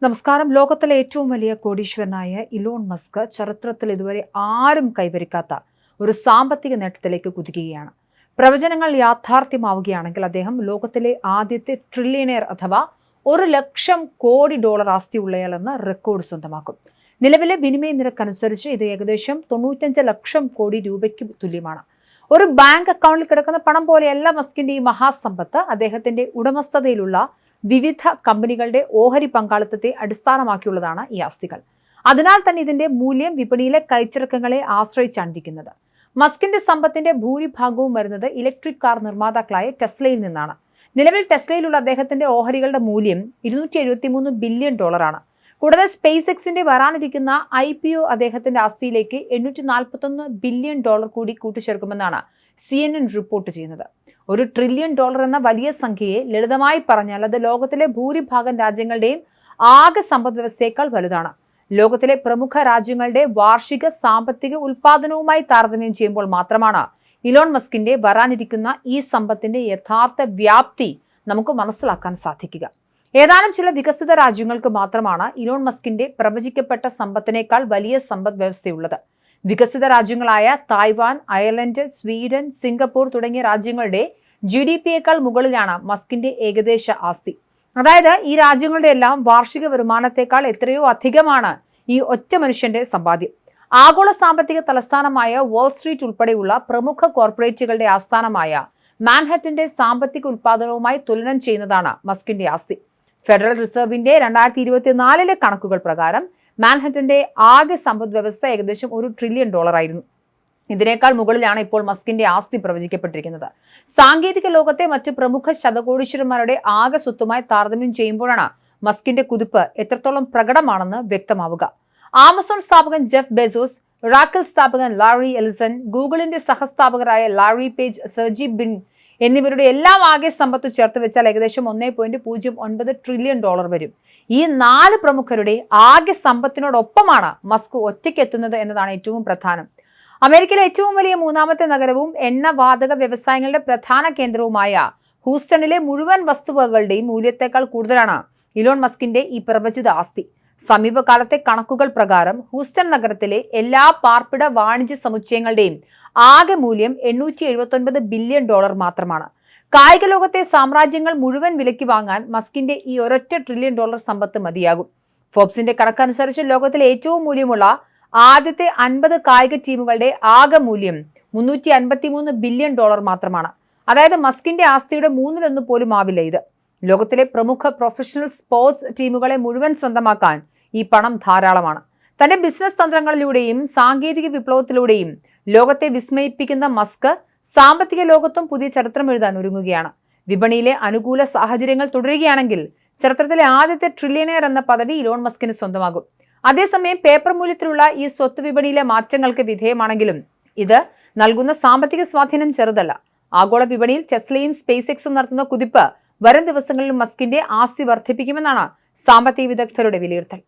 നമസ്കാരം. ലോകത്തിലെ ഏറ്റവും വലിയ കോടീശ്വരനായ ഇലോൺ മസ്ക് ചരിത്രത്തിൽ ഇതുവരെ ആരും കൈവരിക്കാത്ത ഒരു സാമ്പത്തിക നേട്ടത്തിലേക്ക് കുതിക്കുകയാണ്. പ്രവചനങ്ങൾ യാഥാർത്ഥ്യമാവുകയാണെങ്കിൽ അദ്ദേഹം ലോകത്തിലെ ആദ്യത്തെ ട്രില്യണയർ അഥവാ $1,00,000 കോടി ആസ്തിയുള്ളയാളെന്ന റെക്കോർഡ് സ്വന്തമാക്കും. നിലവിലെ വിനിമയ നിരക്ക് അനുസരിച്ച് ഇത് ഏകദേശം 95 ലക്ഷം കോടി രൂപയ്ക്ക് തുല്യമാണ്. ഒരു ബാങ്ക് അക്കൗണ്ടിൽ കിടക്കുന്ന പണം പോലെയല്ല മസ്കിന്റെ ഈ മഹാസമ്പത്ത്. അദ്ദേഹത്തിന്റെ ഉടമസ്ഥതയിലുള്ള വിവിധ കമ്പനികളുടെ ഓഹരി പങ്കാളിത്തത്തെ അടിസ്ഥാനമാക്കിയുള്ളതാണ് ഈ ആസ്തികൾ. അതിനാൽ തന്നെ ഇതിന്റെ മൂല്യം വിപണിയിലെ കൈച്ചിറക്കങ്ങളെ ആശ്രയിച്ചാണിരിക്കുന്നത്. മസ്കിന്റെ സമ്പത്തിന്റെ ഭൂരിഭാഗവും വരുന്നത് ഇലക്ട്രിക് കാർ നിർമ്മാതാക്കളായ ടെസ്ലയിൽ നിന്നാണ്. നിലവിൽ ടെസ്ലയിലുള്ള അദ്ദേഹത്തിന്റെ ഓഹരികളുടെ മൂല്യം $273 ബില്യൺ ആണ്. കൂടാതെ സ്പേസ് എക്സിന്റെ വരാനിരിക്കുന്ന IPO അദ്ദേഹത്തിന്റെ ആസ്തിയിലേക്ക് $841 ബില്യൺ കൂടി കൂട്ടിച്ചേർക്കുമെന്നാണ് CNN റിപ്പോർട്ട് ചെയ്യുന്നത്. $1 ട്രില്യൺ എന്ന വലിയ സംഖ്യയെ ലളിതമായി പറഞ്ഞാൽ അത് ലോകത്തിലെ ഭൂരിഭാഗം രാജ്യങ്ങളുടെയും ആകെ സമ്പദ് വ്യവസ്ഥയേക്കാൾ വലുതാണ്. ലോകത്തിലെ പ്രമുഖ രാജ്യങ്ങളുടെ വാർഷിക സാമ്പത്തിക ഉൽപാദനവുമായി താരതമ്യം ചെയ്യുമ്പോൾ മാത്രമാണ് ഇലോൺ മസ്കിന്റെ വരാനിരിക്കുന്ന ഈ സമ്പത്തിന്റെ യഥാർത്ഥ വ്യാപ്തി നമുക്ക് മനസ്സിലാക്കാൻ സാധിക്കുക. ഏതാനും ചില വികസിത രാജ്യങ്ങൾക്ക് മാത്രമാണ് ഇലോൺ മസ്കിന്റെ പ്രവചിക്കപ്പെട്ട സമ്പത്തിനേക്കാൾ വലിയ സമ്പദ് വ്യവസ്ഥയുള്ളത്. വികസിത രാജ്യങ്ങളായ തായ്വാൻ, അയർലൻഡ്, സ്വീഡൻ, സിംഗപ്പൂർ തുടങ്ങിയ രാജ്യങ്ങളുടെ GDPയേക്കാൾ മുകളിലാണ് മസ്കിന്റെ ഏകദേശ ആസ്തി. അതായത് ഈ രാജ്യങ്ങളുടെ എല്ലാം വാർഷിക വരുമാനത്തെക്കാൾ എത്രയോ അധികമാണ് ഈ ഒറ്റ മനുഷ്യന്റെ സമ്പാദ്യം. ആഗോള സാമ്പത്തിക തലസ്ഥാനമായ വാൾസ്ട്രീറ്റ് ഉൾപ്പെടെയുള്ള പ്രമുഖ കോർപ്പറേറ്റുകളുടെ ആസ്ഥാനമായ മാൻഹട്ടന്റെ സാമ്പത്തിക ഉൽപാദനവുമായി തുലനം ചെയ്യുന്നതാണ് മസ്കിന്റെ ആസ്തി. ഫെഡറൽ റിസർവിന്റെ 2024 കണക്കുകൾ പ്രകാരം മാൻഹട്ടന്റെ ആകെ സമ്പദ് വ്യവസ്ഥ ഏകദേശം $1 ട്രില്യൺ ആയിരുന്നു. ഇതിനേക്കാൾ മുകളിലാണ് ഇപ്പോൾ മസ്കിന്റെ ആസ്തി പ്രവചിക്കപ്പെട്ടിരിക്കുന്നത്. സാങ്കേതിക ലോകത്തെ മറ്റ് പ്രമുഖ ശതകോടീശ്വരന്മാരുടെ ആകെ സ്വത്തുമായി താരതമ്യം ചെയ്യുമ്പോഴാണ് മസ്കിന്റെ കുതിപ്പ് എത്രത്തോളം പ്രകടമാണെന്ന് വ്യക്തമാവുക. ആമസോൺ സ്ഥാപകൻ ജെഫ് ബെസോസ്, റാക്കിൾ സ്ഥാപകൻ ലാറി എലിസൺ, ഗൂഗിളിന്റെ സഹസ്ഥാപകരായ ലാറി പേജ്, സെർജി ബിൻ എന്നിവരുടെ എല്ലാം ആകെ സമ്പത്ത് ചേർത്ത് വെച്ചാൽ ഏകദേശം $1.09 ട്രില്യൺ വരും. ഈ 4 പ്രമുഖരുടെ ആകെ സമ്പത്തിനോടൊപ്പമാണ് മസ്ക് ഒറ്റയ്ക്കെത്തുന്നത് എന്നതാണ് ഏറ്റവും പ്രധാനം. അമേരിക്കയിലെ ഏറ്റവും വലിയ 3ാമത്തെ നഗരവും എണ്ണ വാതക വ്യവസായങ്ങളുടെ പ്രധാന കേന്ദ്രവുമായ ഹൂസ്റ്റണിലെ മുഴുവൻ വസ്തുവകകളുടെയും മൂല്യത്തെക്കാൾ കൂടുതലാണ് ഇലോൺ മസ്കിന്റെ ഈ പ്രവചിത ആസ്തി. സമീപകാലത്തെ കണക്കുകൾ പ്രകാരം ഹൂസ്റ്റൺ നഗരത്തിലെ എല്ലാ പാർപ്പിട വാണിജ്യ സമുച്ചയങ്ങളുടെയും ആകെ മൂല്യം $879 ബില്യൺ മാത്രമാണ്. കായിക ലോകത്തെ സാമ്രാജ്യങ്ങൾ മുഴുവൻ വിലയ്ക്ക് വാങ്ങാൻ മസ്കിന്റെ ഈ ഒരൊറ്റ $1 ട്രില്യൺ സമ്പത്ത് മതിയാകും. ഫോബ്സിന്റെ കണക്കനുസരിച്ച് ലോകത്തിലെ ഏറ്റവും മൂല്യമുള്ള ആദ്യത്തെ 50 കായിക ടീമുകളുടെ ആകെ മൂല്യം $353 ബില്യൺ മാത്രമാണ്. അതായത് മസ്കിന്റെ ആസ്തിയുടെ 1/3 പോലും ആവില്ല ഇത്. ലോകത്തിലെ പ്രമുഖ പ്രൊഫഷണൽ സ്പോർട്സ് ടീമുകളെ മുഴുവൻ സ്വന്തമാക്കാൻ ഈ പണം ധാരാളമാണ്. തന്റെ ബിസിനസ് തന്ത്രങ്ങളിലൂടെയും സാങ്കേതിക വിപ്ലവത്തിലൂടെയും ലോകത്തെ വിസ്മയിപ്പിക്കുന്ന മസ്ക് സാമ്പത്തിക ലോകത്തും പുതിയ ചരിത്രം എഴുതാൻ ഒരുങ്ങുകയാണ്. വിപണിയിലെ അനുകൂല സാഹചര്യങ്ങൾ തുടരുകയാണെങ്കിൽ ചരിത്രത്തിലെ ആദ്യത്തെ ട്രില്യണയർ എന്ന പദവി ഇലോൺ മസ്കിന് സ്വന്തമാകും. അതേസമയം പേപ്പർ മൂല്യത്തിലുള്ള ഈ സ്വത്ത് വിപണിയിലെ മാറ്റങ്ങൾക്ക് വിധേയമാണെങ്കിലും ഇത് നൽകുന്ന സാമ്പത്തിക സ്വാധീനം ചെറുതല്ല. ആഗോള വിപണിയിൽ ടെസ്ലയും സ്പേസ് എക്സും നടത്തുന്ന കുതിപ്പ് വരും ദിവസങ്ങളിൽ മസ്കിന്റെ ആസ്തി വർദ്ധിപ്പിക്കുമെന്നാണ് സാമ്പത്തിക വിദഗ്ധരുടെ വിലയിരുത്തൽ.